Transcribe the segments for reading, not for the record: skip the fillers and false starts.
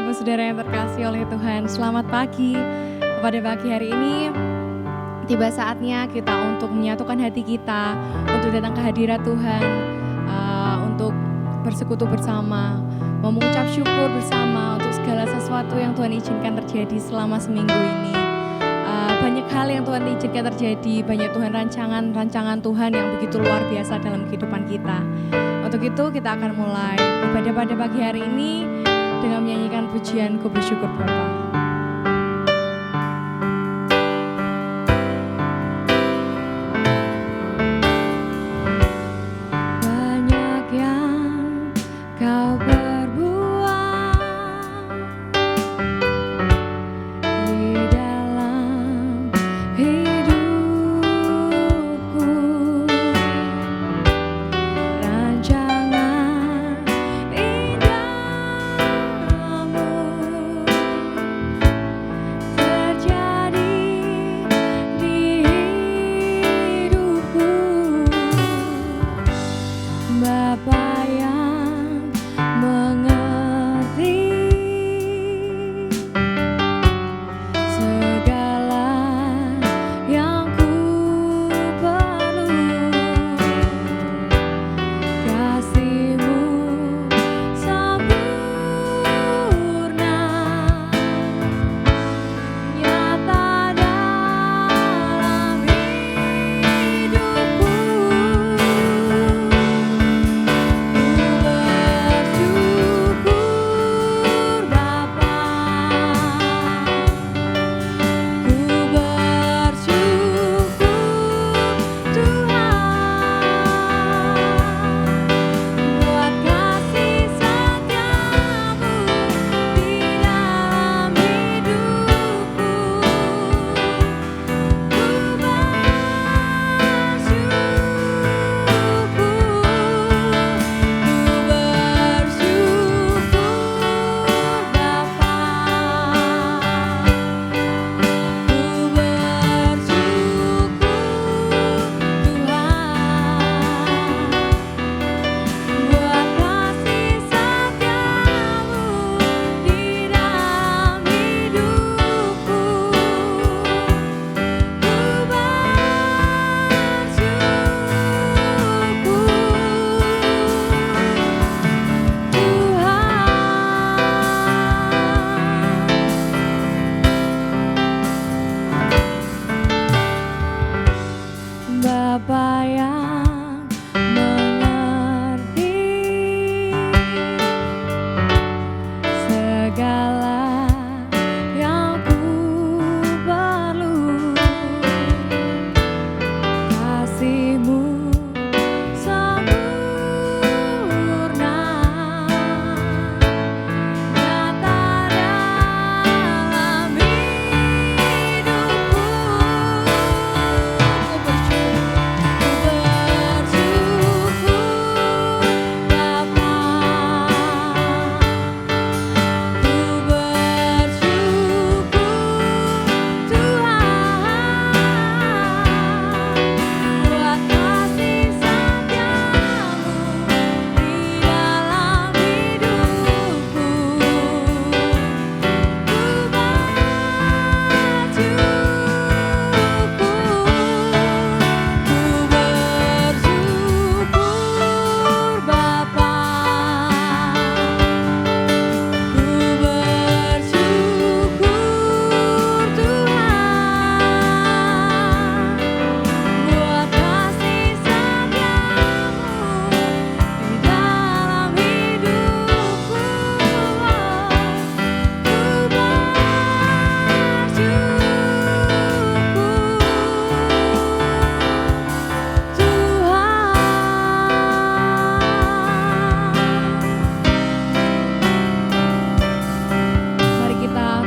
Ibu Saudara yang terkasih oleh Tuhan, selamat pagi. Pada pagi hari ini, tiba saatnya kita untuk menyatukan hati kita, untuk datang ke hadirat Tuhan, untuk bersekutu bersama, mengucap syukur bersama untuk segala sesuatu yang Tuhan izinkan terjadi selama seminggu ini. Banyak hal yang Tuhan izinkan terjadi, banyak Tuhan rancangan Tuhan yang begitu luar biasa dalam kehidupan kita. Untuk itu kita akan mulai ibadah pada pagi hari ini dengan menyanyikan pujian Ku Bersyukur Bapa.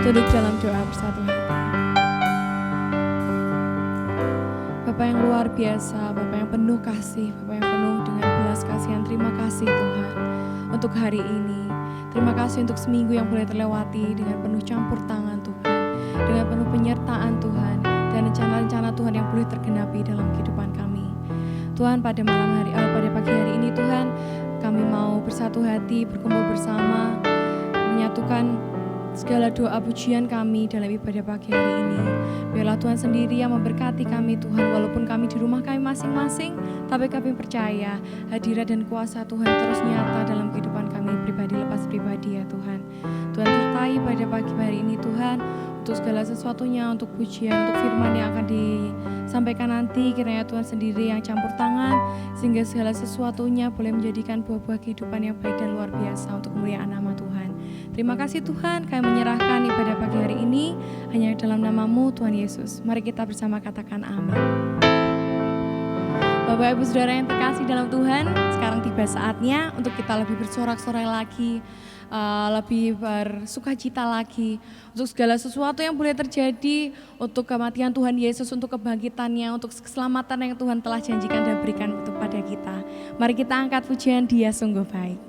Duduk dalam doa bersatu hati. Bapa yang luar biasa, Bapa yang penuh kasih, Bapa yang penuh dengan belas kasihan. Terima kasih Tuhan untuk hari ini. Terima kasih untuk seminggu yang boleh terlewati dengan penuh campur tangan Tuhan, dengan penuh penyertaan Tuhan, dan rencana-rencana Tuhan yang boleh tergenapi dalam kehidupan kami. Tuhan, pada pagi hari ini Tuhan, kami mau bersatu hati, berkumpul bersama, menyatukan segala doa pujian kami dalam ibadah pagi hari ini. Biarlah Tuhan sendiri yang memberkati kami Tuhan, walaupun kami di rumah kami masing-masing, tapi kami percaya hadirat dan kuasa Tuhan terus nyata dalam kehidupan kami pribadi lepas pribadi ya Tuhan. Tuhan sertai pada pagi hari ini Tuhan, untuk segala sesuatunya, untuk pujian, untuk firman yang akan disampaikan nanti, kiranya Tuhan sendiri yang campur tangan, sehingga segala sesuatunya boleh menjadikan buah-buah kehidupan yang baik dan luar biasa untuk kemuliaan nama Tuhan. Terima kasih Tuhan, kami menyerahkan ibadah pagi hari ini hanya dalam nama-Mu Tuhan Yesus. Mari kita bersama katakan amin. Bapak Ibu Saudara yang terkasih dalam Tuhan, sekarang tiba saatnya untuk kita lebih bersorak-sorai lagi, lebih bersukacita lagi untuk segala sesuatu yang boleh terjadi, untuk kematian Tuhan Yesus, untuk kebangkitannya, untuk keselamatan yang Tuhan telah janjikan dan berikan kepada kita. Mari kita angkat pujian Dia Sungguh Baik.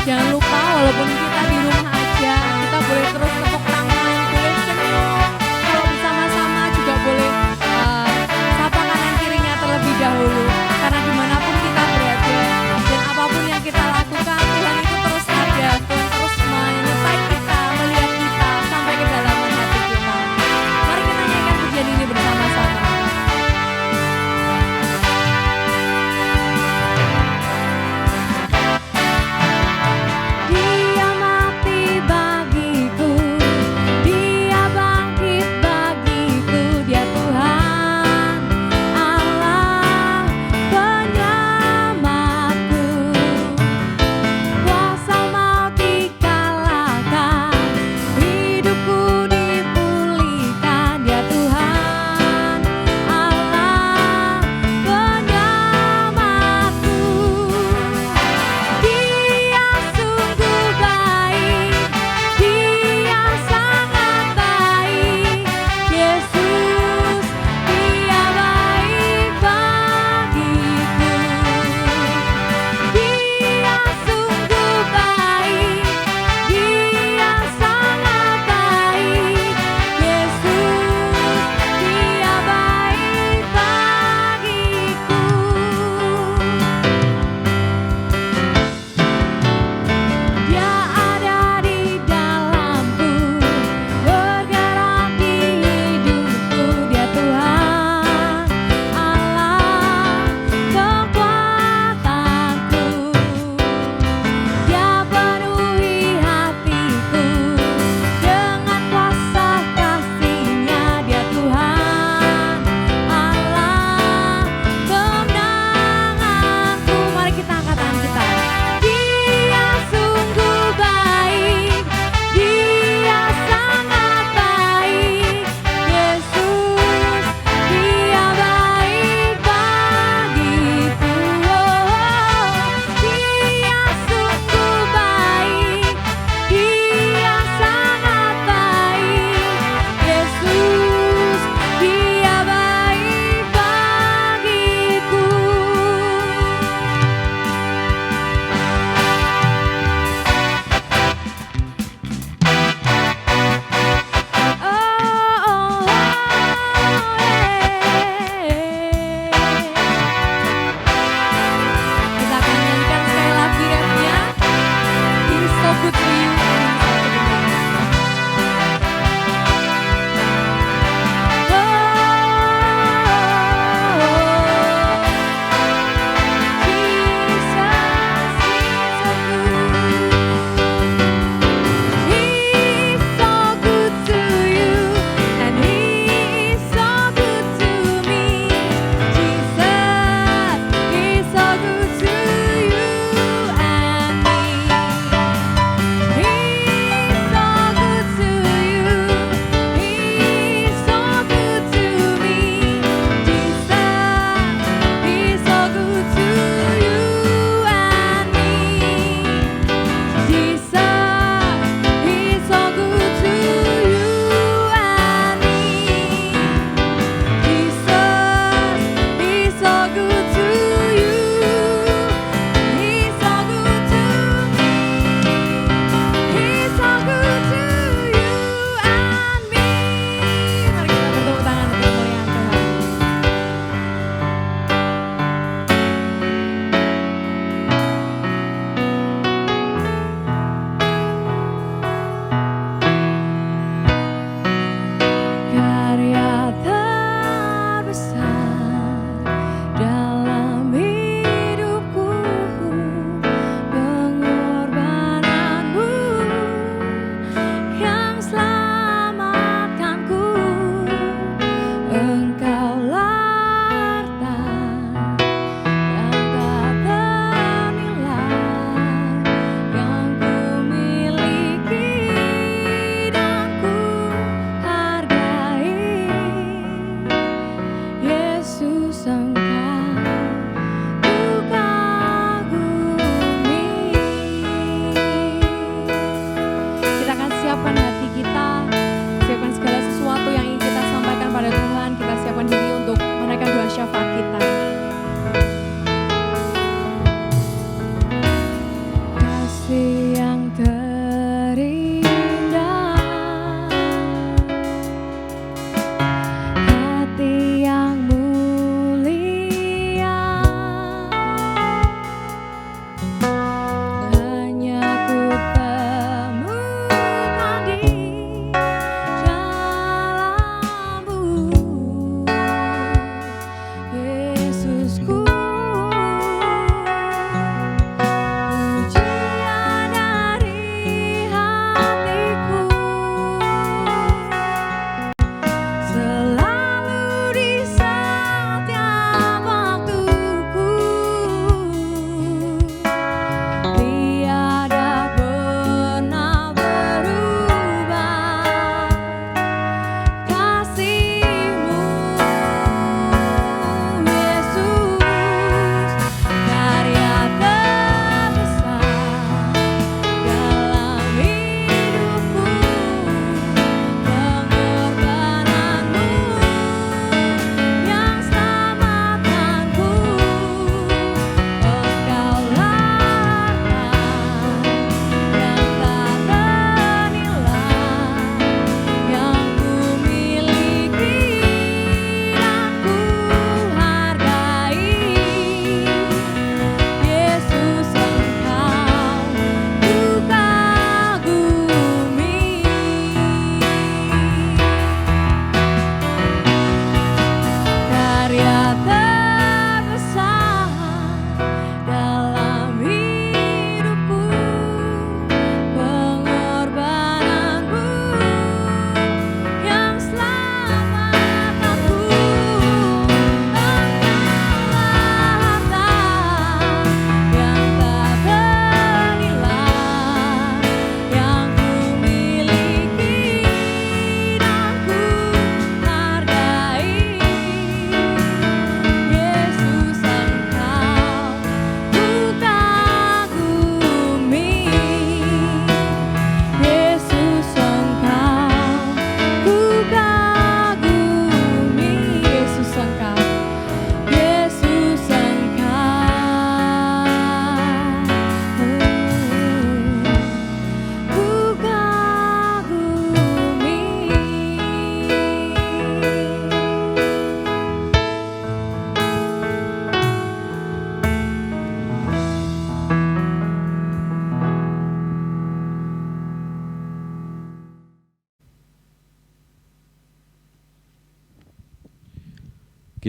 Jangan lupa walaupun kita di rumah aja, kita boleh terus tepuk tangan, boleh senyum. Kalau bersama-sama juga boleh sapa kanan kirinya terlebih dahulu. Karena dimanapun kita berada dan apapun yang kita lakukan, Tuhan itu terus ada, Tuhan terus menyertai kita, melihat kita sampai ke dalam hati kita.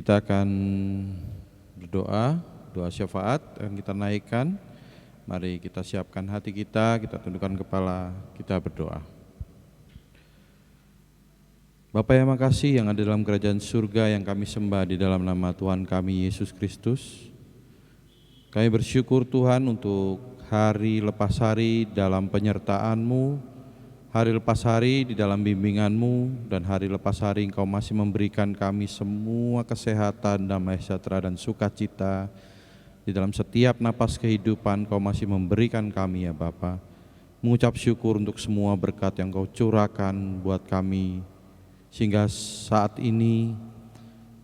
Kita akan berdoa, doa syafaat yang kita naikkan. Mari kita siapkan hati kita tundukkan kepala, kita berdoa. Bapa yang makasih yang ada dalam kerajaan surga yang kami sembah di dalam nama Tuhan kami Yesus Kristus. Kami bersyukur Tuhan untuk hari lepas hari dalam penyertaan-Mu, hari lepas hari di dalam bimbingan-Mu, dan hari lepas hari Engkau masih memberikan kami semua kesehatan, damai sejahtera dan sukacita. Di dalam setiap napas kehidupan Kau masih memberikan kami ya Bapa. Mengucap syukur untuk semua berkat yang Kau curahkan buat kami, sehingga saat ini,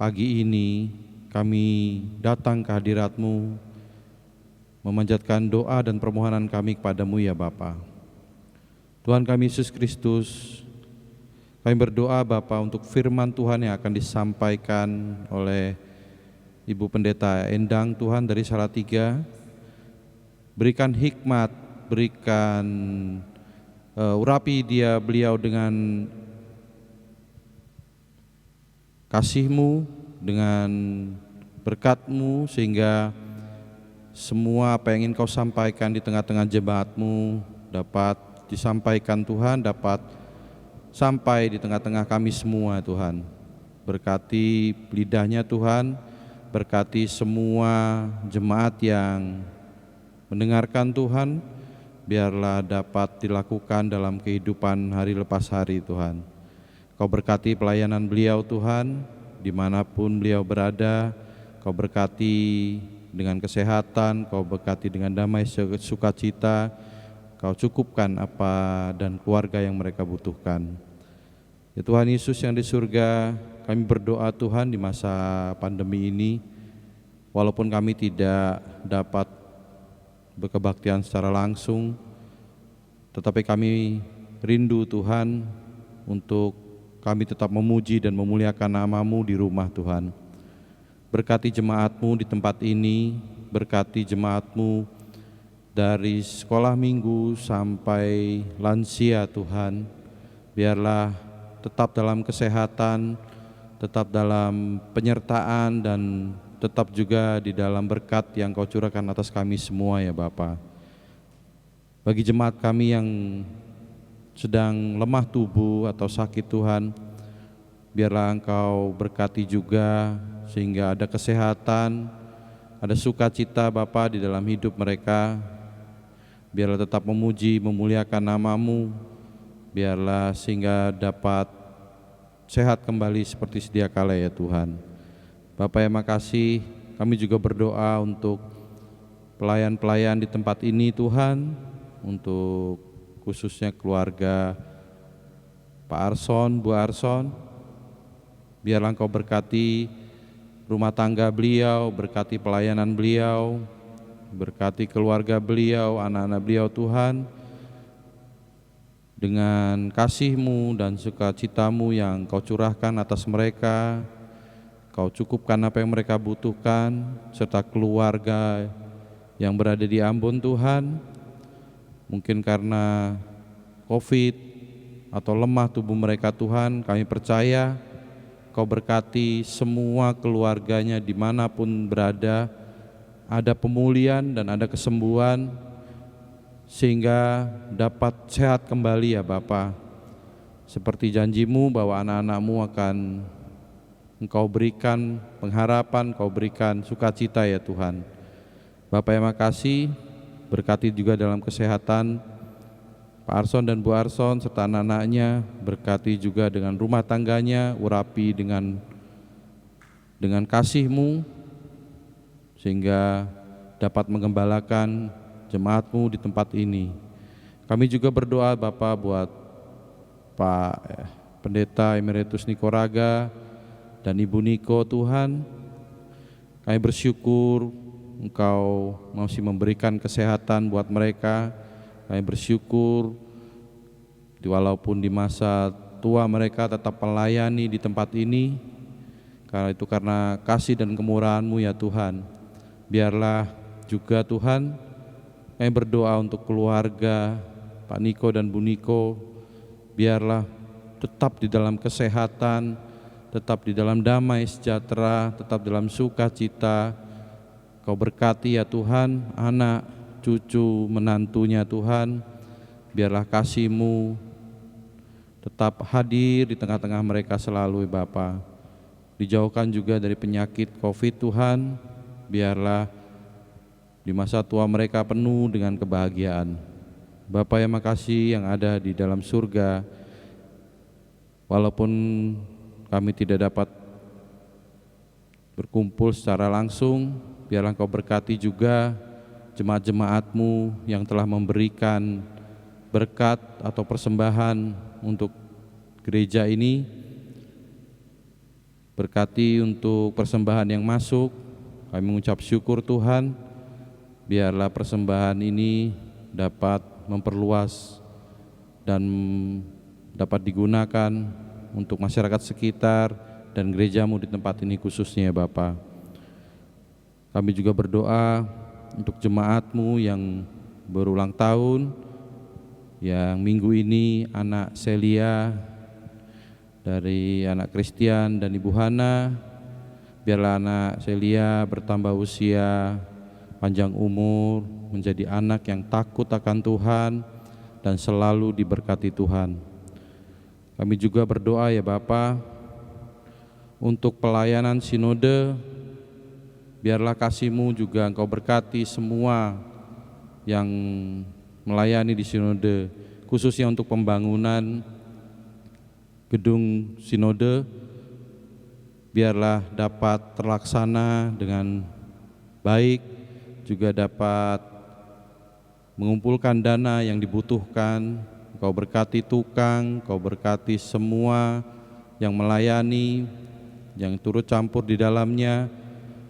pagi ini, kami datang ke hadirat-Mu, memanjatkan doa dan permohonan kami kepadamu ya Bapa. Tuhan kami Yesus Kristus, kami berdoa Bapa untuk firman Tuhan yang akan disampaikan oleh Ibu Pendeta Endang Tuhan dari Salatiga. Berikan hikmat, berikan urapi beliau dengan kasih-Mu, dengan berkat-Mu, sehingga semua apa yang ingin Kau sampaikan di tengah-tengah jemaat-Mu dapat disampaikan Tuhan, dapat sampai di tengah-tengah kami semua Tuhan. Berkati lidahnya Tuhan, berkati semua jemaat yang mendengarkan Tuhan, biarlah dapat dilakukan dalam kehidupan hari lepas hari Tuhan. Kau berkati pelayanan beliau Tuhan, dimanapun beliau berada. Kau berkati dengan kesehatan, Kau berkati dengan damai sukacita, Kau cukupkan apa dan keluarga yang mereka butuhkan. Ya Tuhan Yesus yang di surga, kami berdoa Tuhan di masa pandemi ini, walaupun kami tidak dapat berkebaktian secara langsung, tetapi kami rindu Tuhan untuk kami tetap memuji dan memuliakan nama-Mu di rumah Tuhan. Berkati jemaat-Mu di tempat ini, berkati jemaat-Mu dari sekolah minggu sampai lansia Tuhan. Biarlah tetap dalam kesehatan, tetap dalam penyertaan, dan tetap juga di dalam berkat yang Kau curahkan atas kami semua ya Bapa. Bagi jemaat kami yang sedang lemah tubuh atau sakit Tuhan, biarlah Engkau berkati juga, sehingga ada kesehatan, ada sukacita Bapa di dalam hidup mereka. Biarlah tetap memuji, memuliakan nama-Mu, biarlah sehingga dapat sehat kembali seperti sedia kala ya Tuhan. Bapa yang makasih, kami juga berdoa untuk pelayan-pelayan di tempat ini Tuhan, untuk khususnya keluarga Pak Arson, Bu Arson. Biarlah Engkau berkati rumah tangga beliau, berkati pelayanan beliau, berkati keluarga beliau, anak-anak beliau Tuhan, dengan kasih-Mu dan sukacita-Mu yang Kau curahkan atas mereka. Kau cukupkan apa yang mereka butuhkan, serta keluarga yang berada di Ambon Tuhan, mungkin karena COVID atau lemah tubuh mereka Tuhan, kami percaya Kau berkati semua keluarganya dimanapun berada, ada pemulihan dan ada kesembuhan, sehingga dapat sehat kembali ya Bapa. Seperti janji-Mu bahwa anak-anak-Mu akan Engkau berikan pengharapan, Kau berikan sukacita ya Tuhan. Bapa yang makasih, berkati juga dalam kesehatan Pak Arson dan Bu Arson serta anak-anaknya, berkati juga dengan rumah tangganya, urapi dengan kasih-Mu, sehingga dapat menggembalakan jemaat-Mu di tempat ini. Kami juga berdoa Bapa buat Pak Pendeta Emeritus Niko Raga dan Ibu Niko Tuhan. Kami bersyukur Engkau masih memberikan kesehatan buat mereka. Kami bersyukur walaupun di masa tua mereka tetap melayani di tempat ini, karena itu karena kasih dan kemurahan-Mu ya Tuhan. Biarlah juga Tuhan, kami berdoa untuk keluarga Pak Niko dan Bu Niko, biarlah tetap di dalam kesehatan, tetap di dalam damai sejahtera, tetap dalam sukacita. Kau berkati ya Tuhan, anak, cucu, menantunya Tuhan. Biarlah kasih-Mu tetap hadir di tengah-tengah mereka selalu ya Bapa. Dijauhkan juga dari penyakit COVID Tuhan. Biarlah di masa tua mereka penuh dengan kebahagiaan. Bapa yang makasih yang ada di dalam surga, walaupun kami tidak dapat berkumpul secara langsung, biarlah Engkau berkati juga jemaat-jemaat-Mu yang telah memberikan berkat atau persembahan untuk gereja ini. Berkati untuk persembahan yang masuk, kami mengucap syukur Tuhan. Biarlah persembahan ini dapat memperluas dan dapat digunakan untuk masyarakat sekitar dan gereja-Mu di tempat ini khususnya ya Bapa. Kami juga berdoa untuk jemaat-Mu yang berulang tahun, yang minggu ini anak Celia dari anak Christian dan Ibu Hana. Biarlah anak Celia bertambah usia, panjang umur, menjadi anak yang takut akan Tuhan dan selalu diberkati Tuhan. Kami juga berdoa ya Bapa untuk pelayanan sinode. Biarlah kasih-Mu juga Engkau berkati semua yang melayani di sinode, khususnya untuk pembangunan gedung sinode. Biarlah dapat terlaksana dengan baik, juga dapat mengumpulkan dana yang dibutuhkan. Kau berkati tukang, Kau berkati semua yang melayani, yang turut campur di dalamnya.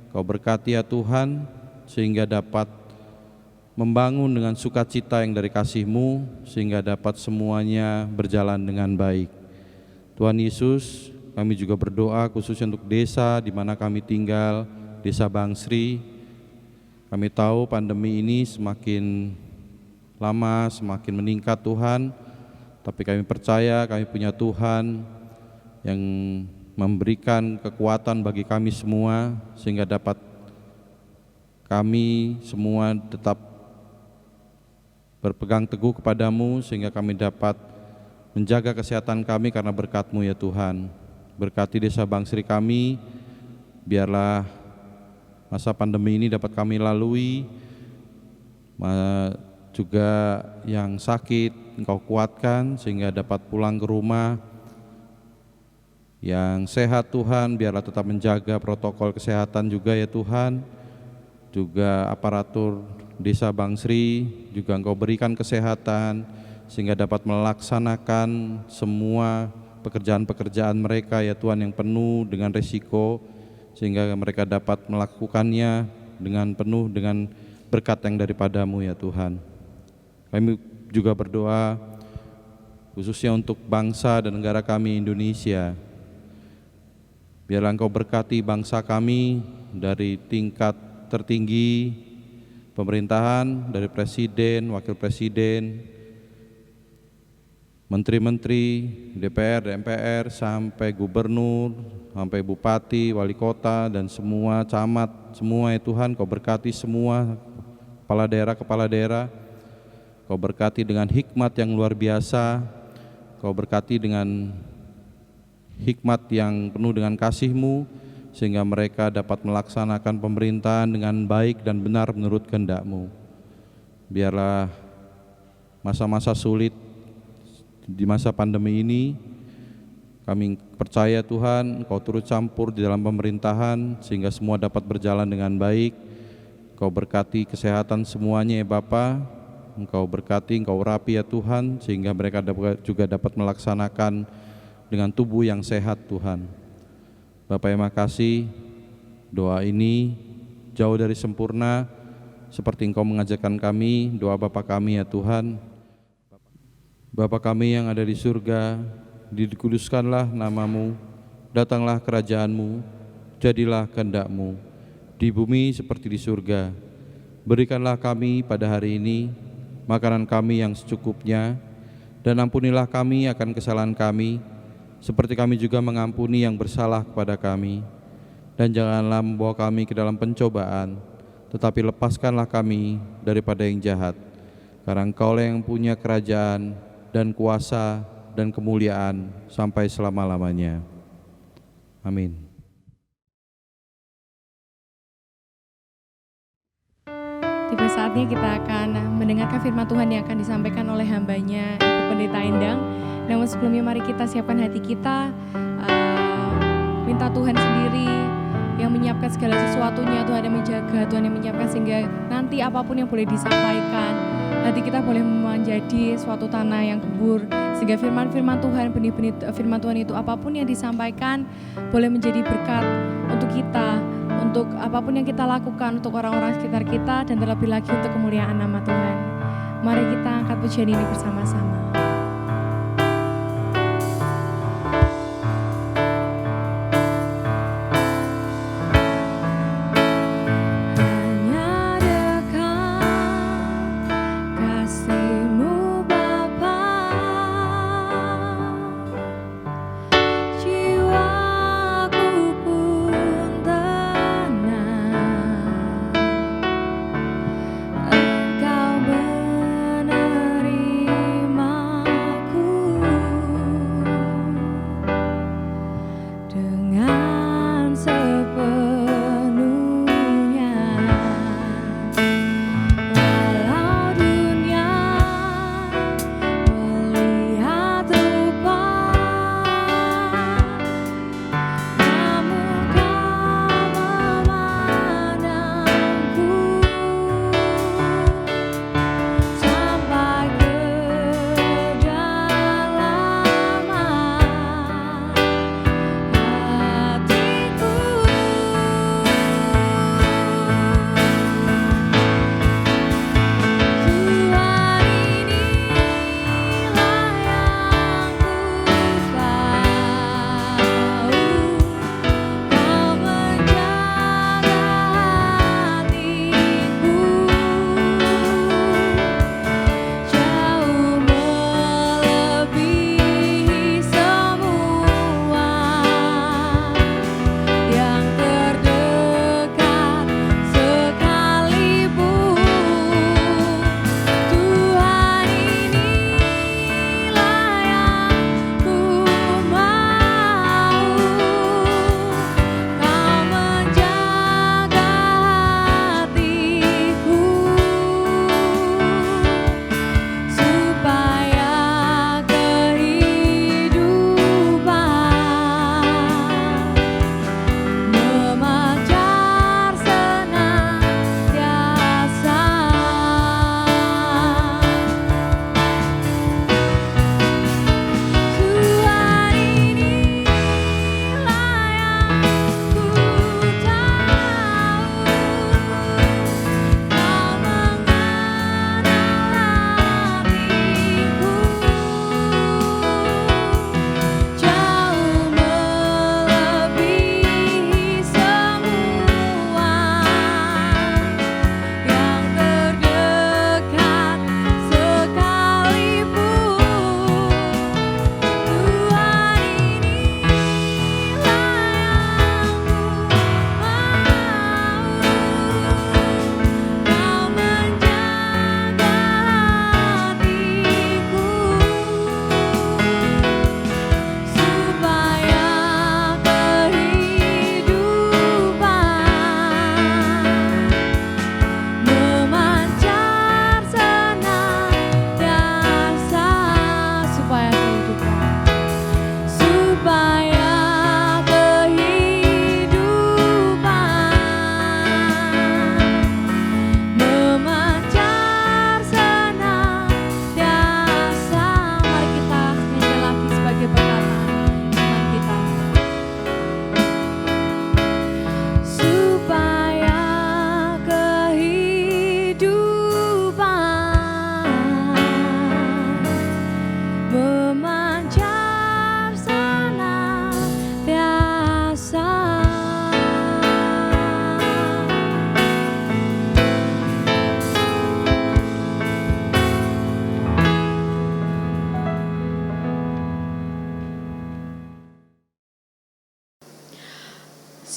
Kau berkati ya Tuhan, sehingga dapat membangun dengan sukacita yang dari kasih-Mu, sehingga dapat semuanya berjalan dengan baik. Tuhan Yesus, kami juga berdoa khususnya untuk desa di mana kami tinggal, Desa Bangsri. Kami tahu pandemi ini semakin lama, semakin meningkat Tuhan, tapi kami percaya kami punya Tuhan yang memberikan kekuatan bagi kami semua, sehingga dapat kami semua tetap berpegang teguh kepadamu, sehingga kami dapat menjaga kesehatan kami karena berkat-Mu ya Tuhan. Berkati Desa Bangsri kami, biarlah masa pandemi ini dapat kami lalui. Juga yang sakit Engkau kuatkan sehingga dapat pulang ke rumah. Yang sehat Tuhan, biarlah tetap menjaga protokol kesehatan juga ya Tuhan. Juga aparatur Desa Bangsri juga Engkau berikan kesehatan sehingga dapat melaksanakan semua pekerjaan-pekerjaan mereka ya Tuhan yang penuh dengan risiko, sehingga mereka dapat melakukannya dengan penuh dengan berkat yang daripada-Mu ya Tuhan. Kami juga berdoa khususnya untuk bangsa dan negara kami Indonesia. Biarlah Engkau berkati bangsa kami dari tingkat tertinggi pemerintahan, dari presiden, wakil presiden, menteri-menteri, DPR, MPR, sampai gubernur, sampai bupati, wali kota, dan semua camat, semua ya Tuhan. Kau berkati semua kepala daerah. Kau berkati dengan hikmat yang luar biasa. Kau berkati dengan hikmat yang penuh dengan kasih-Mu, sehingga mereka dapat melaksanakan pemerintahan dengan baik dan benar menurut kehendak-Mu. Biarlah masa-masa sulit di masa pandemi ini, kami percaya Tuhan Engkau turut campur di dalam pemerintahan sehingga semua dapat berjalan dengan baik. Engkau berkati kesehatan semuanya ya Bapa. Engkau berkati, Engkau urapi ya Tuhan, sehingga mereka juga dapat melaksanakan dengan tubuh yang sehat Tuhan. Bapa yang makasih, doa ini jauh dari sempurna, seperti Engkau mengajarkan kami, doa Bapa kami ya Tuhan. Bapa kami yang ada di surga, dikuduskanlah nama-Mu, datanglah kerajaan-Mu, jadilah kehendak-Mu, di bumi seperti di surga. Berikanlah kami pada hari ini makanan kami yang secukupnya, dan ampunilah kami akan kesalahan kami, seperti kami juga mengampuni yang bersalah kepada kami. Dan janganlah membawa kami ke dalam pencobaan, tetapi lepaskanlah kami daripada yang jahat. Karena Engkaulah yang punya kerajaan dan kuasa dan kemuliaan sampai selama-lamanya. Amin. Tiba saatnya kita akan mendengarkan firman Tuhan yang akan disampaikan oleh hambanya Ibu Pendeta Endang. Namun sebelumnya mari kita siapkan hati kita, minta Tuhan sendiri yang menyiapkan segala sesuatunya, Tuhan yang menjaga, Tuhan yang menyiapkan sehingga nanti apapun yang boleh disampaikan, hati kita boleh menjadi suatu tanah yang gembur, sehingga firman-firman Tuhan, benih-benih firman Tuhan itu apapun yang disampaikan boleh menjadi berkat untuk kita, untuk apapun yang kita lakukan, untuk orang-orang sekitar kita, dan terlebih lagi untuk kemuliaan nama Tuhan. Mari kita angkat pujian ini bersama-sama. Engkau menerima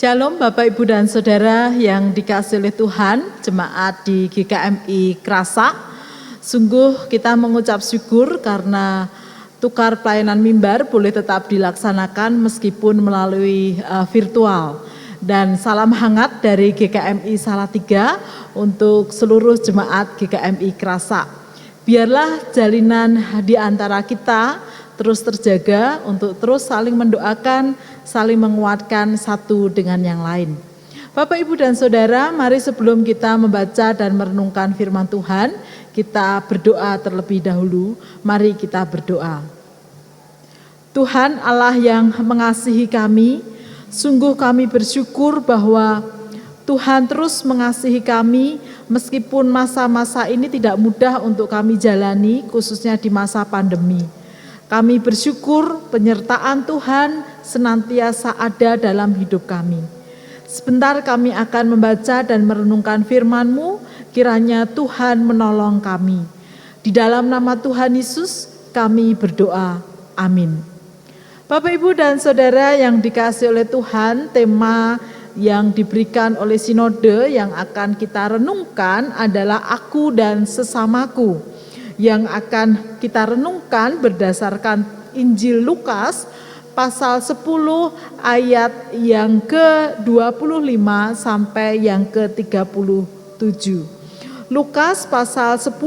Shalom Bapak Ibu dan Saudara yang dikasihi oleh Tuhan, jemaat di GKMI Krasa. Sungguh kita mengucap syukur karena tukar pelayanan mimbar boleh tetap dilaksanakan meskipun melalui virtual. Dan salam hangat dari GKMI Salatiga untuk seluruh jemaat GKMI Krasa. Biarlah jalinan di antara kita terus terjaga untuk terus saling mendoakan, saling menguatkan satu dengan yang lain. Bapak, Ibu, dan Saudara, mari sebelum kita membaca dan merenungkan firman Tuhan, kita berdoa terlebih dahulu. Mari kita berdoa. Tuhan Allah yang mengasihi kami, sungguh kami bersyukur bahwa Tuhan terus mengasihi kami meskipun masa-masa ini tidak mudah untuk kami jalani, khususnya di masa pandemi. Kami bersyukur penyertaan Tuhan senantiasa ada dalam hidup kami. Sebentar kami akan membaca dan merenungkan firman-Mu, kiranya Tuhan menolong kami. Di dalam nama Tuhan Yesus kami berdoa, amin. Bapak, Ibu, dan Saudara yang dikasihi oleh Tuhan, tema yang diberikan oleh sinode yang akan kita renungkan adalah Aku dan Sesamaku. Yang akan kita renungkan berdasarkan Injil Lukas pasal 10 ayat yang ke-25 sampai yang ke-37. Lukas pasal 10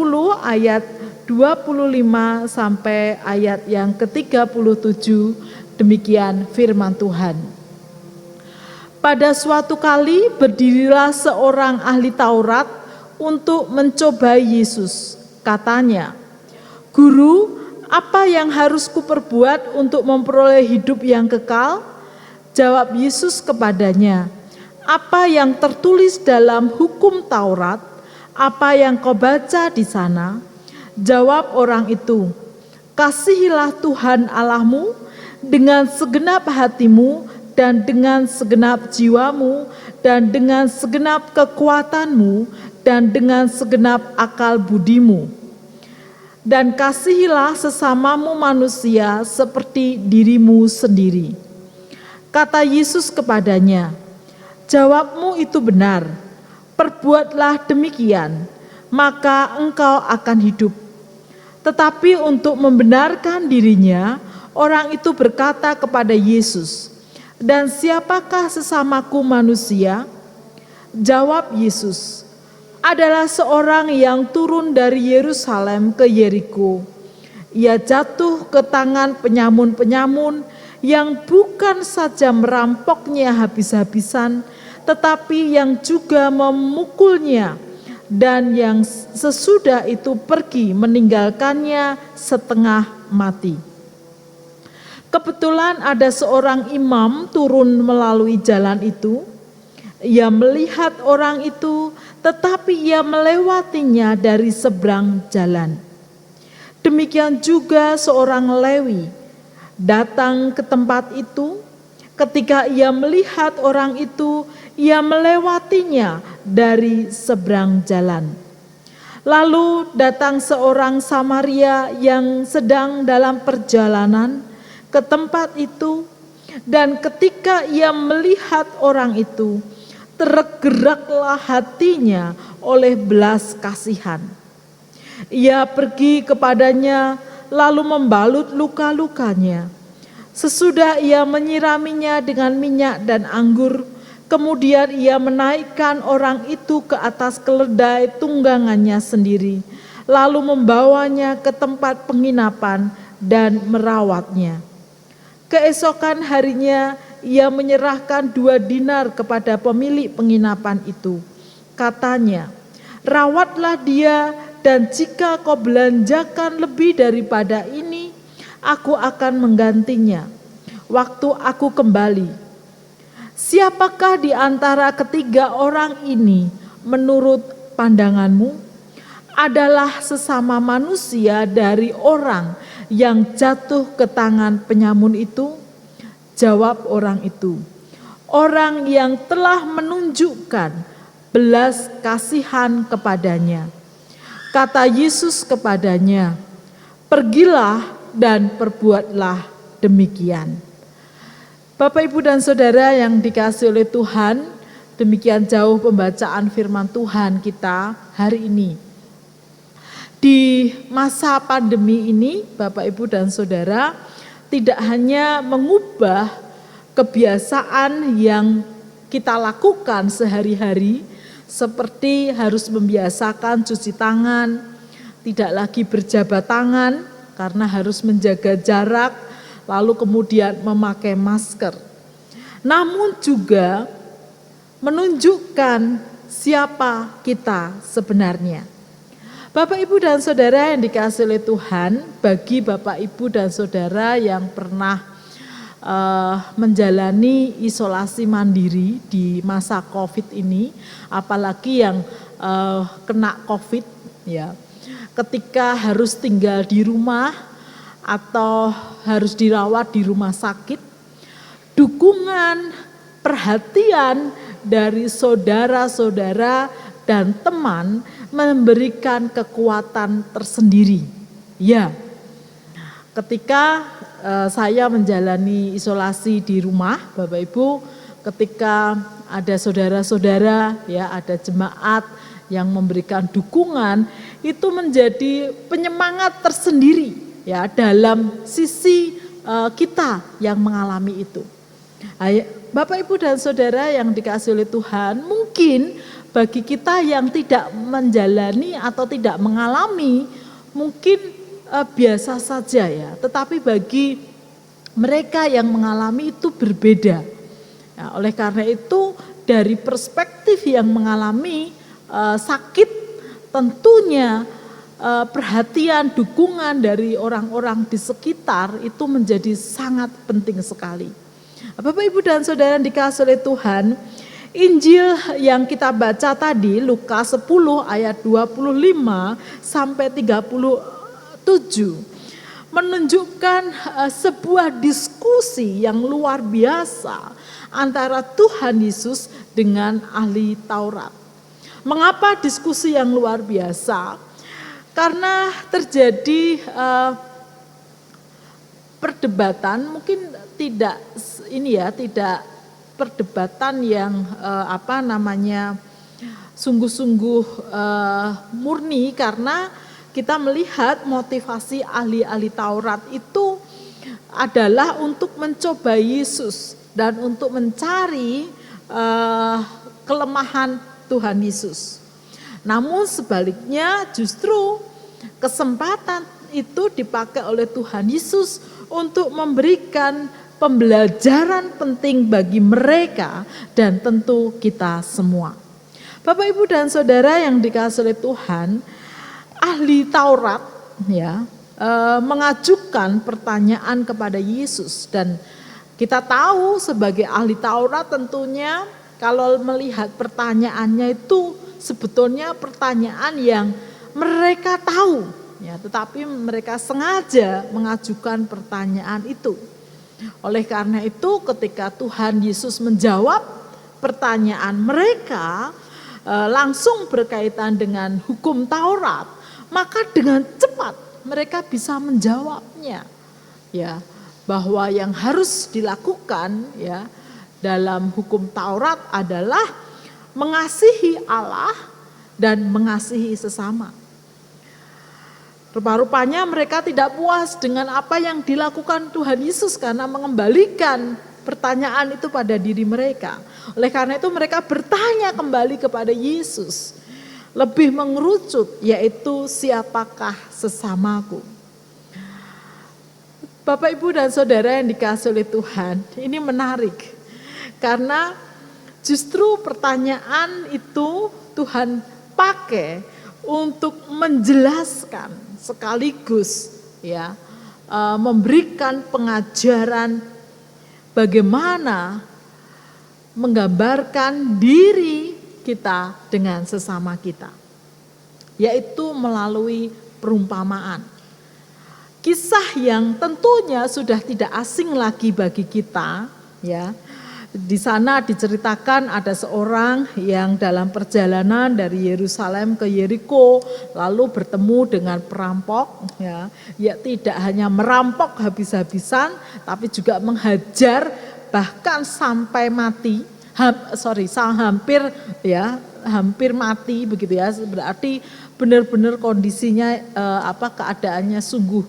ayat 25 sampai ayat yang ke-37, demikian firman Tuhan. Pada suatu kali berdirilah seorang ahli Taurat untuk mencobai Yesus. Katanya, "Guru, apa yang harus kuperbuat untuk memperoleh hidup yang kekal?" Jawab Yesus kepadanya, "Apa yang tertulis dalam hukum Taurat? Apa yang kau baca di sana?" Jawab orang itu, "Kasihilah Tuhan Allahmu dengan segenap hatimu dan dengan segenap jiwamu dan dengan segenap kekuatanmu dan dengan segenap akal budimu. Dan kasihilah sesamamu manusia seperti dirimu sendiri." Kata Yesus kepadanya, "Jawabmu itu benar, perbuatlah demikian, maka engkau akan hidup." Tetapi untuk membenarkan dirinya, orang itu berkata kepada Yesus, "Dan siapakah sesamaku manusia?" Jawab Yesus, "Adalah seorang yang turun dari Yerusalem ke Yeriko. Ia jatuh ke tangan penyamun-penyamun yang bukan saja merampoknya habis-habisan, tetapi yang juga memukulnya, dan yang sesudah itu pergi meninggalkannya setengah mati. Kebetulan ada seorang imam turun melalui jalan itu. Ia melihat orang itu, tetapi ia melewatinya dari seberang jalan. Demikian juga seorang Lewi datang ke tempat itu. Ketika ia melihat orang itu, ia melewatinya dari seberang jalan. Lalu datang seorang Samaria yang sedang dalam perjalanan ke tempat itu, dan ketika ia melihat orang itu, tergeraklah hatinya oleh belas kasihan. Ia pergi kepadanya lalu membalut luka-lukanya. Sesudah ia menyiraminya dengan minyak dan anggur, kemudian ia menaikkan orang itu ke atas keledai tunggangannya sendiri, lalu membawanya ke tempat penginapan dan merawatnya. Keesokan harinya ia menyerahkan 2 dinar kepada pemilik penginapan itu. Katanya, "Rawatlah dia, dan jika kau belanjakan lebih daripada ini, aku akan menggantinya waktu aku kembali." Siapakah di antara ketiga orang ini menurut pandanganmu adalah sesama manusia dari orang yang jatuh ke tangan penyamun itu? Jawab orang itu, "Orang yang telah menunjukkan belas kasihan kepadanya." Kata Yesus kepadanya, "Pergilah dan perbuatlah demikian." Bapak, Ibu, dan Saudara yang dikasihi oleh Tuhan, demikian jauh pembacaan firman Tuhan kita hari ini. Di masa pandemi ini, Bapak, Ibu, dan Saudara, tidak hanya mengubah kebiasaan yang kita lakukan sehari-hari, seperti harus membiasakan cuci tangan, tidak lagi berjabat tangan karena harus menjaga jarak, lalu kemudian memakai masker. Namun juga menunjukkan siapa kita sebenarnya. Bapak, Ibu, dan Saudara yang dikasihi oleh Tuhan, bagi Bapak, Ibu, dan Saudara yang pernah menjalani isolasi mandiri di masa COVID ini, apalagi yang kena COVID, ya, ketika harus tinggal di rumah atau harus dirawat di rumah sakit, dukungan, perhatian dari saudara-saudara dan teman memberikan kekuatan tersendiri. Ya, ketika saya menjalani isolasi di rumah, Bapak Ibu, ketika ada saudara-saudara, ya, ada jemaat yang memberikan dukungan, itu menjadi penyemangat tersendiri, ya, dalam sisi kita yang mengalami itu. Bapak, Ibu, dan Saudara yang dikasihi oleh Tuhan, mungkin bagi kita yang tidak menjalani atau tidak mengalami, mungkin biasa saja, ya. Tetapi bagi mereka yang mengalami itu berbeda. Ya, oleh karena itu dari perspektif yang mengalami sakit, tentunya perhatian, dukungan dari orang-orang di sekitar itu menjadi sangat penting sekali. Bapak, Ibu, dan Saudara yang dikasihi oleh Tuhan, Injil yang kita baca tadi, Lukas 10 ayat 25 sampai 37, menunjukkan sebuah diskusi yang luar biasa antara Tuhan Yesus dengan ahli Taurat. Mengapa diskusi yang luar biasa? Karena terjadi perdebatan, mungkin tidak perdebatan yang sungguh-sungguh murni, karena kita melihat motivasi ahli-ahli Taurat itu adalah untuk mencoba Yesus dan untuk mencari kelemahan Tuhan Yesus. Namun sebaliknya justru kesempatan itu dipakai oleh Tuhan Yesus untuk memberikan pembelajaran penting bagi mereka dan tentu kita semua. Bapak, Ibu, dan Saudara yang dikasihi oleh Tuhan, ahli Taurat, ya, mengajukan pertanyaan kepada Yesus, dan kita tahu sebagai ahli Taurat tentunya kalau melihat pertanyaannya itu sebetulnya pertanyaan yang mereka tahu, ya, tetapi mereka sengaja mengajukan pertanyaan itu. Oleh karena itu ketika Tuhan Yesus menjawab pertanyaan mereka langsung berkaitan dengan hukum Taurat, maka dengan cepat mereka bisa menjawabnya, ya, bahwa yang harus dilakukan, ya, dalam hukum Taurat adalah mengasihi Allah dan mengasihi sesama. Rupa-rupanya mereka tidak puas dengan apa yang dilakukan Tuhan Yesus karena mengembalikan pertanyaan itu pada diri mereka. Oleh karena itu mereka bertanya kembali kepada Yesus, lebih mengerucut, yaitu siapakah sesamaku. Bapak, Ibu, dan Saudara yang dikasihi oleh Tuhan, ini menarik karena justru pertanyaan itu Tuhan pakai untuk menjelaskan sekaligus, ya, memberikan pengajaran bagaimana menggambarkan diri kita dengan sesama kita, yaitu melalui perumpamaan. Kisah yang tentunya sudah tidak asing lagi bagi kita, ya. Di sana diceritakan ada seorang yang dalam perjalanan dari Yerusalem ke Yeriko lalu bertemu dengan perampok, ya tidak hanya merampok habis-habisan tapi juga menghajar bahkan sampai mati, hampir mati begitu ya. Berarti benar-benar kondisinya keadaannya sungguh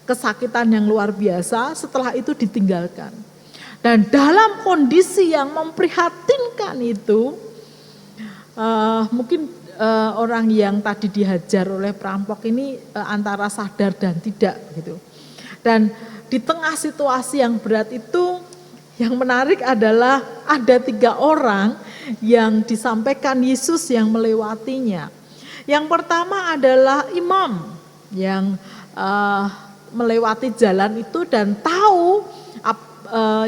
kesakitan yang luar biasa. Setelah itu ditinggalkan. Dan dalam kondisi yang memprihatinkan itu, mungkin orang yang tadi dihajar oleh perampok ini antara sadar dan tidak gitu. Dan di tengah situasi yang berat itu, yang menarik adalah ada 3 orang yang disampaikan Yesus yang melewatinya. Yang pertama adalah imam yang melewati jalan itu dan tahu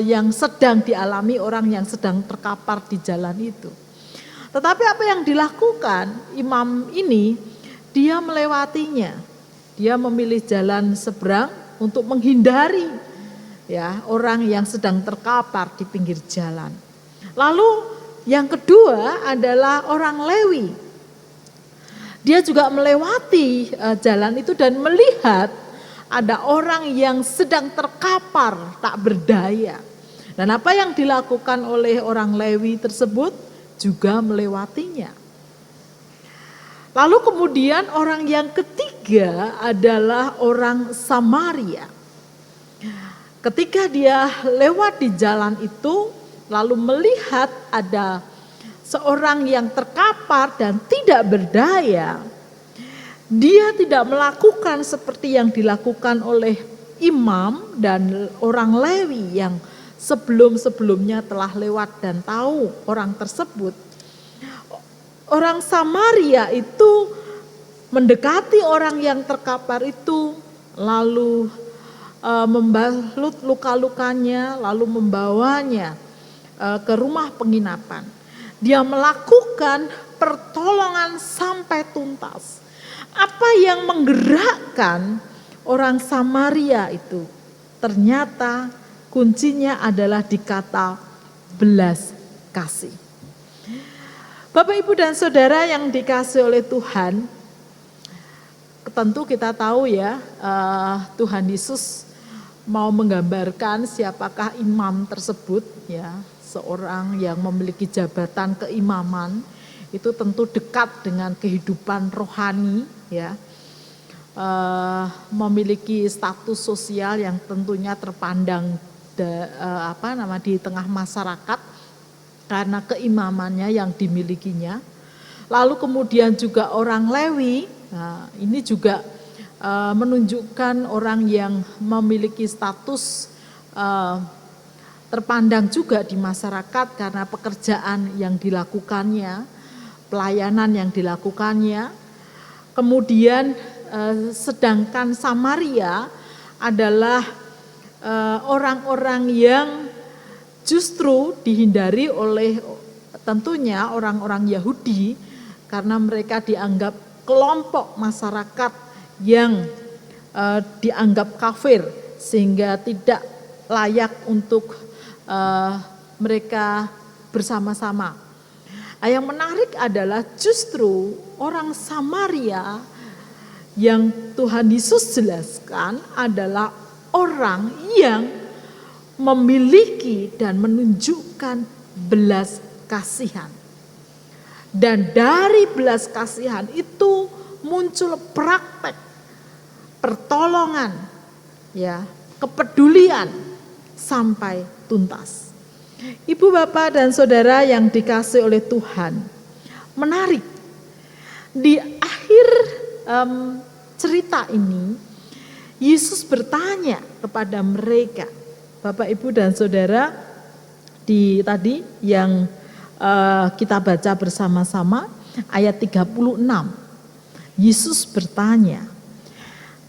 yang sedang dialami orang yang sedang terkapar di jalan itu. Tetapi apa yang dilakukan imam ini, dia melewatinya. Dia memilih jalan seberang untuk menghindari ya orang yang sedang terkapar di pinggir jalan. Lalu yang kedua adalah orang Lewi. Dia juga melewati jalan itu dan melihat ada orang yang sedang terkapar tak berdaya. Dan apa yang dilakukan oleh orang Lewi tersebut juga melewatinya. Lalu kemudian orang yang ketiga adalah orang Samaria. Ketika dia lewat di jalan itu, lalu melihat ada seorang yang terkapar dan tidak berdaya, dia tidak melakukan seperti yang dilakukan oleh imam dan orang Lewi yang sebelum-sebelumnya telah lewat dan tahu orang tersebut. Orang Samaria itu mendekati orang yang terkapar itu, lalu membalut luka-lukanya, lalu membawanya ke rumah penginapan. Dia melakukan pertolongan sampai tuntas. Apa yang menggerakkan orang Samaria itu? Ternyata kuncinya adalah di kata belas kasih. Bapak, Ibu, dan Saudara yang dikasihi oleh Tuhan, tentu kita tahu ya, Tuhan Yesus mau menggambarkan siapakah imam tersebut ya. Seorang yang memiliki jabatan keimaman itu tentu dekat dengan kehidupan rohani ya. Memiliki status sosial yang tentunya terpandang di tengah masyarakat karena keimamannya yang dimilikinya. Lalu kemudian juga orang Lewi, nah ini juga menunjukkan orang yang memiliki status terpandang juga di masyarakat karena pekerjaan yang dilakukannya, pelayanan yang dilakukannya. Kemudian sedangkan Samaria adalah orang-orang yang justru dihindari oleh tentunya orang-orang Yahudi karena mereka dianggap kelompok masyarakat yang dianggap kafir sehingga tidak layak untuk mereka bersama-sama. Yang menarik adalah justru orang Samaria yang Tuhan Yesus jelaskan adalah orang yang memiliki dan menunjukkan belas kasihan. Dan dari belas kasihan itu muncul praktek pertolongan, ya, kepedulian sampai tuntas. Ibu, Bapak, dan Saudara yang dikasihi oleh Tuhan, menarik di akhir cerita ini Yesus bertanya kepada mereka. Bapak, Ibu, dan Saudara, tadi yang kita baca bersama-sama ayat 36. Yesus bertanya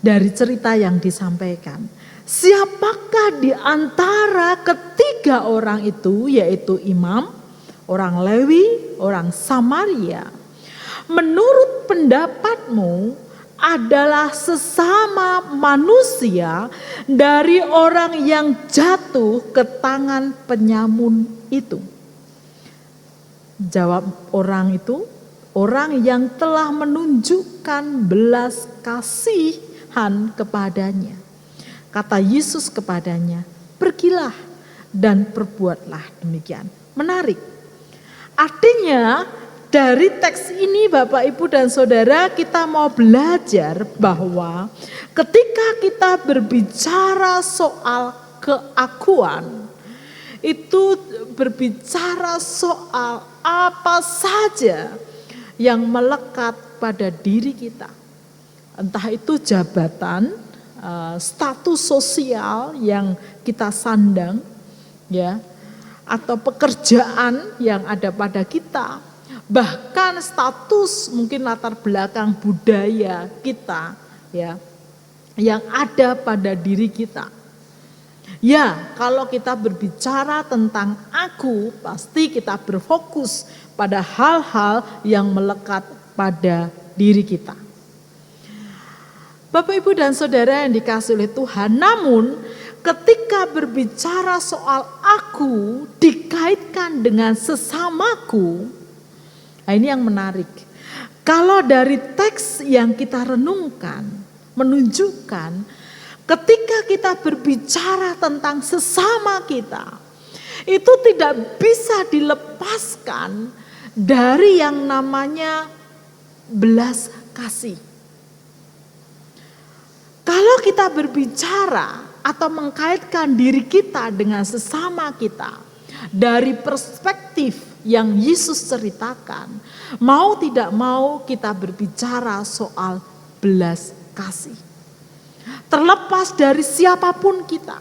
dari cerita yang disampaikan, siapakah di antara ketiga orang itu, yaitu imam, orang Lewi, orang Samaria, menurut pendapatmu adalah sesama manusia dari orang yang jatuh ke tangan penyamun itu? Jawab orang itu, orang yang telah menunjukkan belas kasihan kepadanya. Kata Yesus kepadanya, pergilah dan perbuatlah demikian. Menarik. Artinya dari teks ini Bapak Ibu dan Saudara, kita mau belajar bahwa ketika kita berbicara soal keakuan, itu berbicara soal apa saja yang melekat pada diri kita. Entah itu jabatan, status sosial yang kita sandang, ya, atau pekerjaan yang ada pada kita, bahkan status mungkin latar belakang budaya kita, ya, yang ada pada diri kita. Ya, kalau kita berbicara tentang aku, pasti kita berfokus pada hal-hal yang melekat pada diri kita. Bapak, Ibu, dan Saudara yang dikasihi oleh Tuhan, namun ketika berbicara soal aku dikaitkan dengan sesamaku, nah ini yang menarik. Kalau dari teks yang kita renungkan, menunjukkan ketika kita berbicara tentang sesama kita, itu tidak bisa dilepaskan dari yang namanya belas kasih. Kalau kita berbicara atau mengkaitkan diri kita dengan sesama kita dari perspektif yang Yesus ceritakan, mau tidak mau kita berbicara soal belas kasih. Terlepas dari siapapun kita,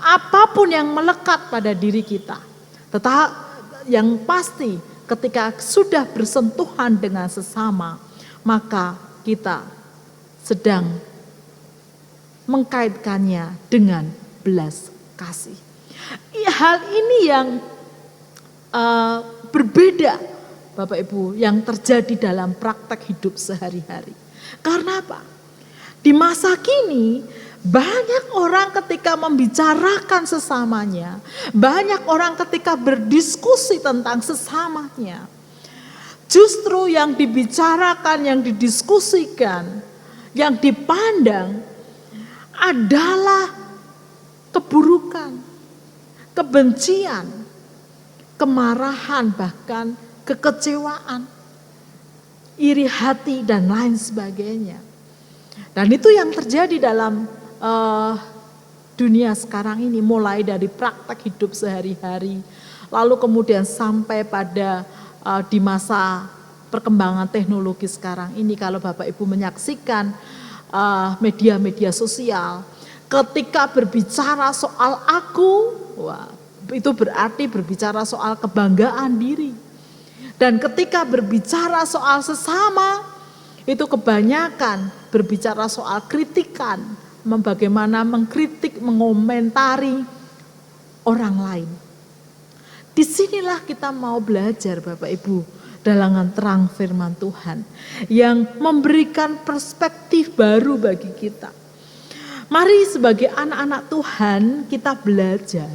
apapun yang melekat pada diri kita, tetapi yang pasti ketika sudah bersentuhan dengan sesama, maka kita sedang mengkaitkannya dengan belas kasih. Hal ini yang berbeda Bapak Ibu yang terjadi dalam praktek hidup sehari-hari. Karena apa? Di masa kini banyak orang ketika membicarakan sesamanya, banyak orang ketika berdiskusi tentang sesamanya, justru yang dibicarakan, yang didiskusikan, yang dipandang adalah keburukan, kebencian, kemarahan, bahkan kekecewaan, iri hati, dan lain sebagainya. Dan itu yang terjadi dalam dunia sekarang ini, mulai dari praktek hidup sehari-hari, lalu kemudian sampai pada di masa perkembangan teknologi sekarang ini. Kalau Bapak Ibu menyaksikan media-media sosial, ketika berbicara soal aku, wah, itu berarti berbicara soal kebanggaan diri. Dan ketika berbicara soal sesama, itu kebanyakan berbicara soal kritikan, bagaimana mengkritik, mengomentari orang lain. Disinilah kita mau belajar Bapak Ibu, dalam terang firman Tuhan yang memberikan perspektif baru bagi kita. Mari sebagai anak-anak Tuhan kita belajar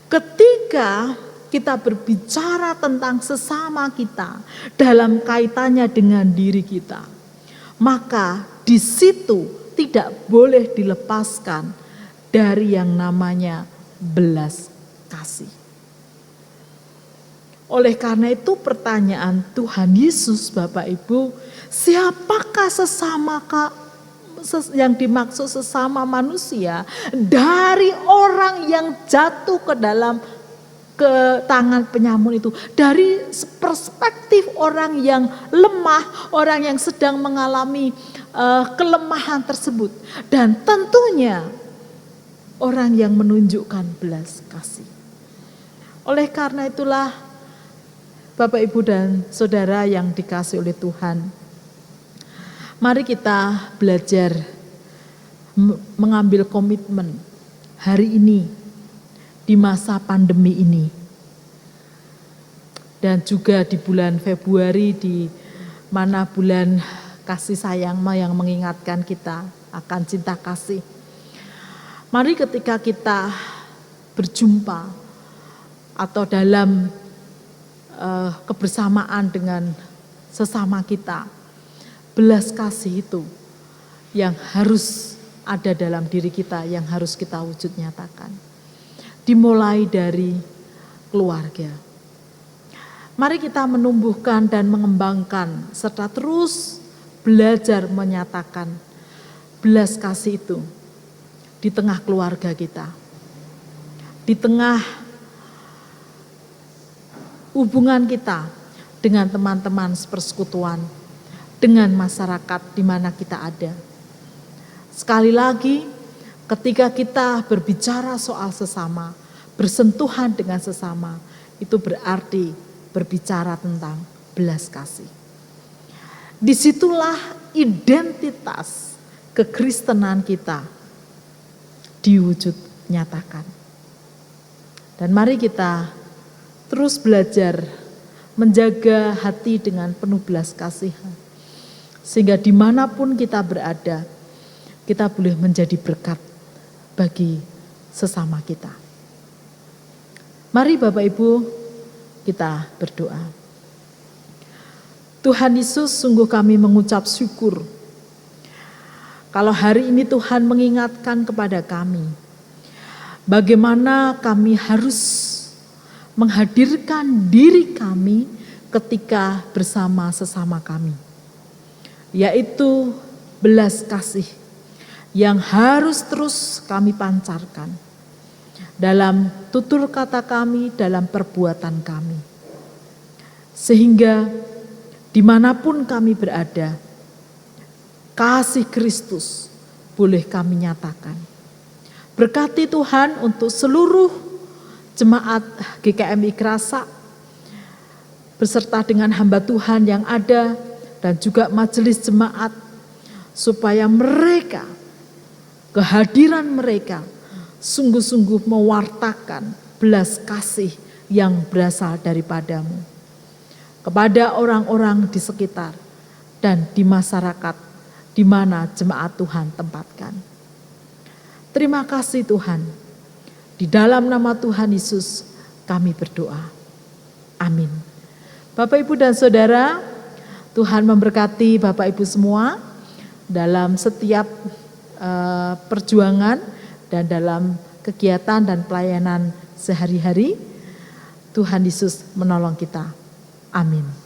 ketika kita berbicara tentang sesama kita dalam kaitannya dengan diri kita, maka di situ tidak boleh dilepaskan dari yang namanya belas kasih. Oleh karena itu pertanyaan Tuhan Yesus Bapak Ibu, siapakah sesama yang dimaksud sesama manusia? Dari orang yang jatuh ke tangan penyamun itu, dari perspektif orang yang lemah, orang yang sedang mengalami kelemahan tersebut, dan tentunya orang yang menunjukkan belas kasih. Oleh karena itulah Bapak, Ibu, dan Saudara yang dikasihi oleh Tuhan, mari kita belajar mengambil komitmen hari ini di masa pandemi ini, dan juga di bulan Februari, di mana bulan kasih sayang yang mengingatkan kita akan cinta kasih. Mari ketika kita berjumpa atau dalam kebersamaan dengan sesama kita, belas kasih itu yang harus ada dalam diri kita yang harus kita wujud nyatakan. Dimulai dari keluarga. Mari kita menumbuhkan dan mengembangkan serta terus belajar menyatakan belas kasih itu di tengah keluarga kita. Di tengah hubungan kita dengan teman-teman sepersekutuan, dengan masyarakat di mana kita ada. Sekali lagi, ketika kita berbicara soal sesama, bersentuhan dengan sesama, itu berarti berbicara tentang belas kasih. Disitulah identitas kekristenan kita diwujud nyatakan. Dan mari kita terus belajar menjaga hati dengan penuh belas kasihan. Sehingga dimanapun kita berada, kita boleh menjadi berkat bagi sesama kita. Mari Bapak Ibu kita berdoa. Tuhan Yesus, sungguh kami mengucap syukur kalau hari ini Tuhan mengingatkan kepada kami bagaimana kami harus menghadirkan diri kami ketika bersama sesama kami, yaitu belas kasih yang harus terus kami pancarkan dalam tutur kata kami, dalam perbuatan kami. Sehingga dimanapun kami berada, kasih Kristus boleh kami nyatakan. Berkati Tuhan untuk seluruh jemaat GKMI Krasa, beserta dengan hamba Tuhan yang ada, dan juga majelis jemaat, supaya mereka, kehadiran mereka, sungguh-sungguh mewartakan belas kasih yang berasal daripadamu kepada orang-orang di sekitar dan di masyarakat di mana jemaat Tuhan tempatkan. Terima kasih Tuhan. Di dalam nama Tuhan Yesus kami berdoa. Amin. Bapak Ibu dan Saudara, Tuhan memberkati Bapak Ibu semua dalam setiap perjuangan dan dalam kegiatan dan pelayanan sehari-hari. Tuhan Yesus menolong kita. Amin.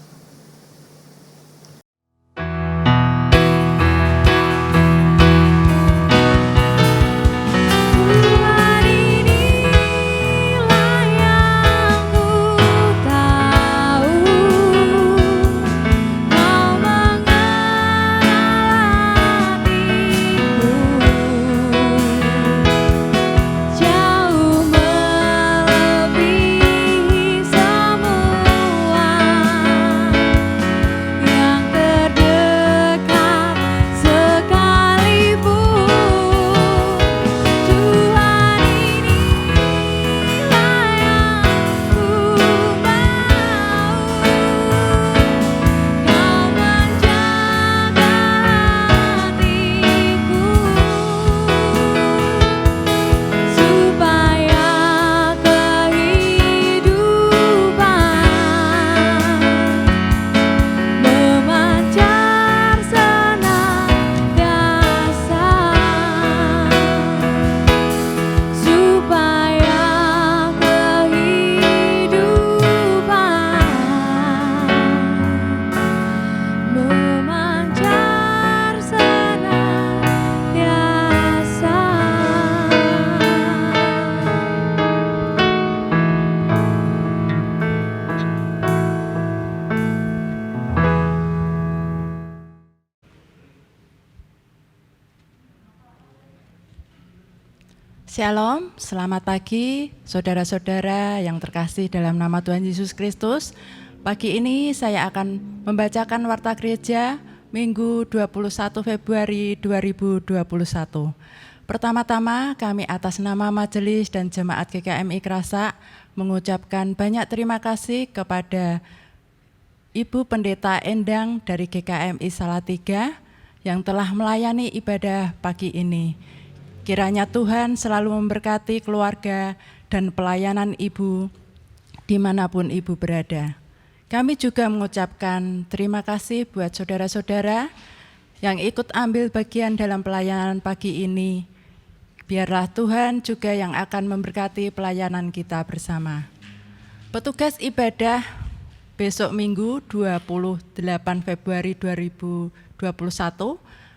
Shalom, selamat pagi saudara-saudara yang terkasih dalam nama Tuhan Yesus Kristus. Pagi ini saya akan membacakan warta gereja Minggu 21 Februari 2021. Pertama-tama kami atas nama Majelis dan Jemaat GKMI Krasa mengucapkan banyak terima kasih kepada Ibu Pendeta Endang dari GKMI Salatiga yang telah melayani ibadah pagi ini. Kiranya Tuhan selalu memberkati keluarga dan pelayanan Ibu dimanapun Ibu berada. Kami juga mengucapkan terima kasih buat saudara-saudara yang ikut ambil bagian dalam pelayanan pagi ini. Biarlah Tuhan juga yang akan memberkati pelayanan kita bersama. Petugas ibadah besok Minggu 28 Februari 2021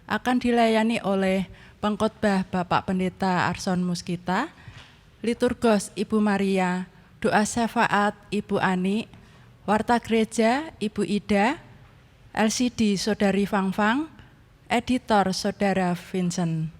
akan dilayani oleh pengkhotbah Bapak Pendeta Arson Muskita, liturgos Ibu Maria, doa syafaat Ibu Ani, warta gereja Ibu Ida, LCD Saudari Fangfang, editor Saudara Vincent.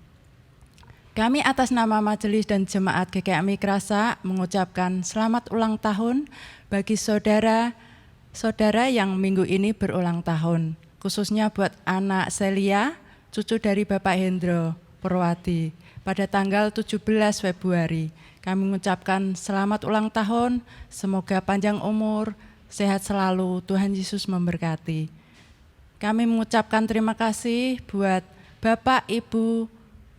Kami atas nama Majelis dan Jemaat GKMI Krasa mengucapkan selamat ulang tahun bagi saudara-saudara yang minggu ini berulang tahun, khususnya buat anak Celia, cucu dari Bapak Hendro Purwati, pada tanggal 17 Februari. Kami mengucapkan selamat ulang tahun, semoga panjang umur, sehat selalu, Tuhan Yesus memberkati. Kami mengucapkan terima kasih buat Bapak, Ibu,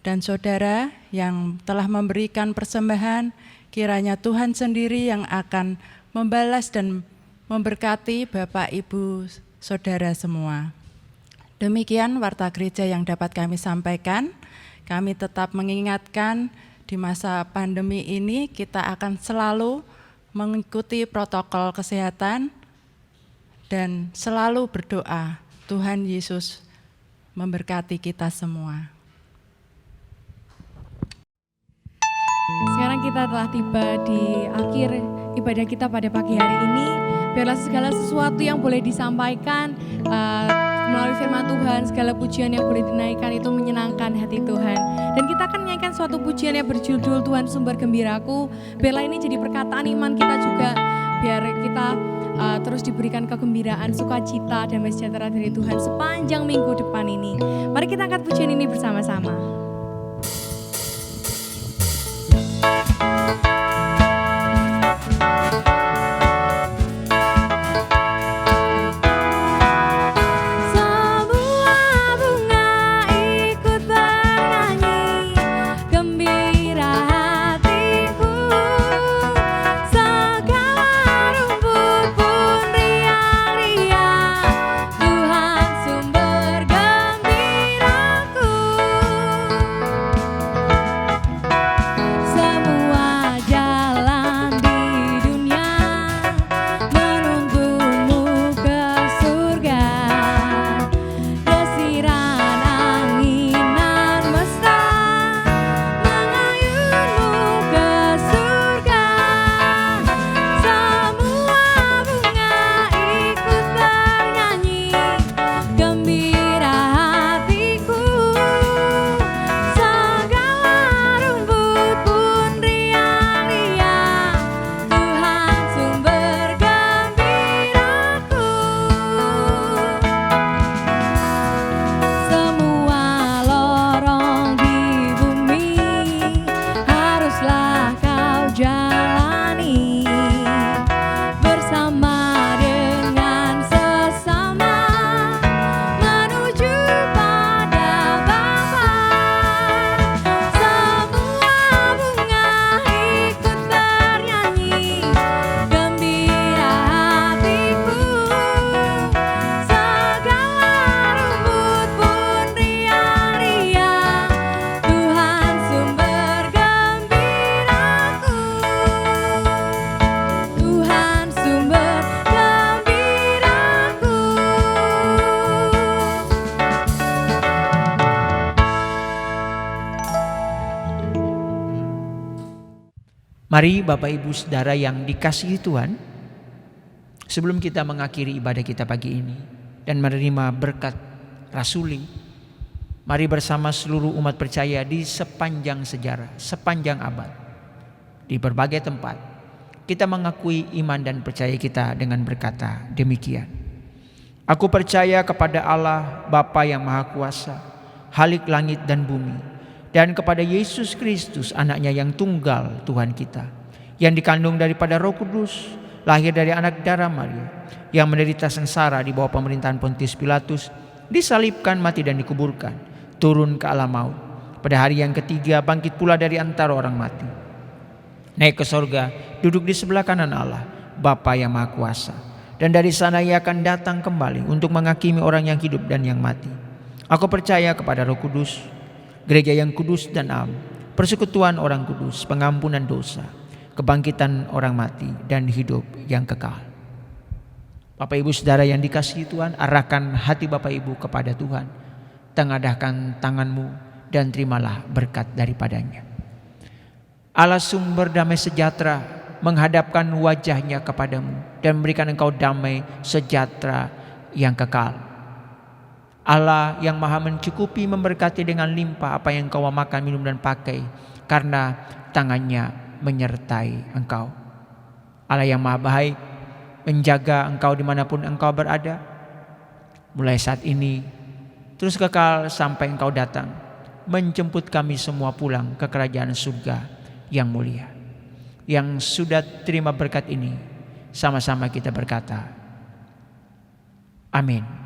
dan saudara yang telah memberikan persembahan. Kiranya Tuhan sendiri yang akan membalas dan memberkati Bapak, Ibu, saudara semua. Demikian warta gereja yang dapat kami sampaikan. Kami tetap mengingatkan di masa pandemi ini kita akan selalu mengikuti protokol kesehatan dan selalu berdoa. Tuhan Yesus memberkati kita semua. Sekarang kita telah tiba di akhir ibadah kita pada pagi hari ini. Biarlah segala sesuatu yang boleh disampaikan melalui firman Tuhan, segala pujian yang boleh dinaikkan itu menyenangkan hati Tuhan. Dan kita akan menyanyikan suatu pujian yang berjudul Tuhan Sumber Gembiraku. Biarlah ini jadi perkataan iman kita juga, biar kita terus diberikan kegembiraan, sukacita, dan sejahtera dari Tuhan sepanjang minggu depan ini. Mari kita angkat pujian ini bersama-sama. Mari Bapak Ibu Saudara yang dikasihi Tuhan, sebelum kita mengakhiri ibadah kita pagi ini dan menerima berkat rasuli, mari bersama seluruh umat percaya di sepanjang sejarah, sepanjang abad, di berbagai tempat, kita mengakui iman dan percaya kita dengan berkata demikian. Aku percaya kepada Allah Bapa yang Maha Kuasa, Khalik langit dan bumi, dan kepada Yesus Kristus anaknya yang tunggal Tuhan kita, yang dikandung daripada Roh Kudus, lahir dari anak darah Maria, yang menderita sengsara di bawah pemerintahan Pontius Pilatus, disalibkan, mati dan dikuburkan, turun ke alam maut, pada hari yang ketiga bangkit pula dari antara orang mati, naik ke sorga, duduk di sebelah kanan Allah Bapa yang Maha Kuasa, dan dari sana ia akan datang kembali untuk menghakimi orang yang hidup dan yang mati. Aku percaya kepada Roh Kudus, gereja yang kudus dan am, persekutuan orang kudus, pengampunan dosa, kebangkitan orang mati, dan hidup yang kekal. Bapak Ibu Saudara yang dikasihi Tuhan, arahkan hati Bapak Ibu kepada Tuhan. Tengadahkan tanganmu dan terimalah berkat daripadanya. Allah sumber damai sejahtera menghadapkan wajahnya kepadamu dan memberikan engkau damai sejahtera yang kekal. Allah yang maha mencukupi memberkati dengan limpah apa yang engkau makan, minum dan pakai, karena tangannya menyertai engkau. Allah yang maha baik menjaga engkau dimanapun engkau berada, mulai saat ini terus kekal sampai engkau datang menjemput kami semua pulang ke kerajaan surga yang mulia. Yang sudah terima berkat ini, sama-sama kita berkata, amin.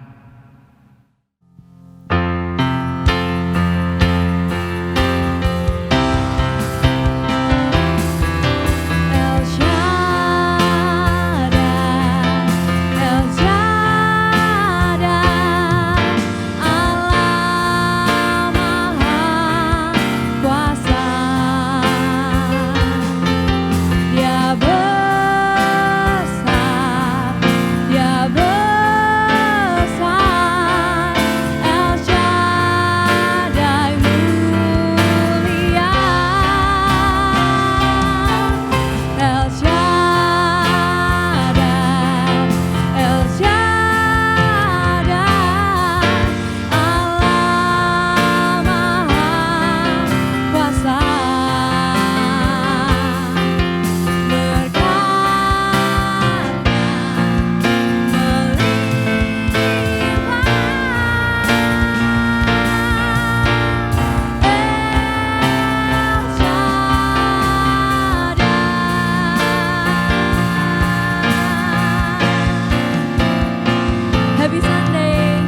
Happy Sunday.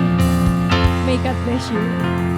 May God bless you.